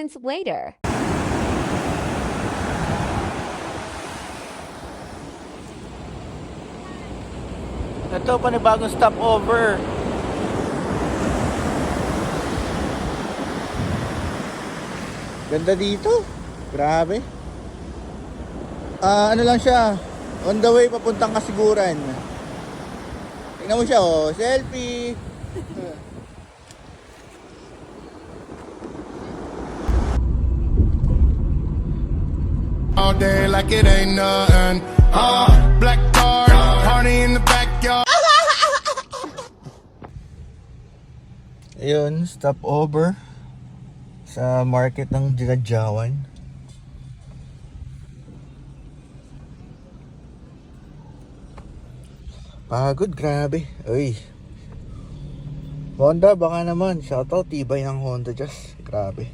moments later. Ito, panibagong stopover. Ganda dito. Grabe. Ano lang siya, on the way papuntang Kasiguran. Tingnan mo siya, oh, selfie. All day like it ain't nothing. Black car, party in the backyard. Ayun, stopover sa market ng Ginadjawan. Pagod, grabe. Uy. Honda, baka naman. Shoutout, tibay ng Honda, just. Grabe.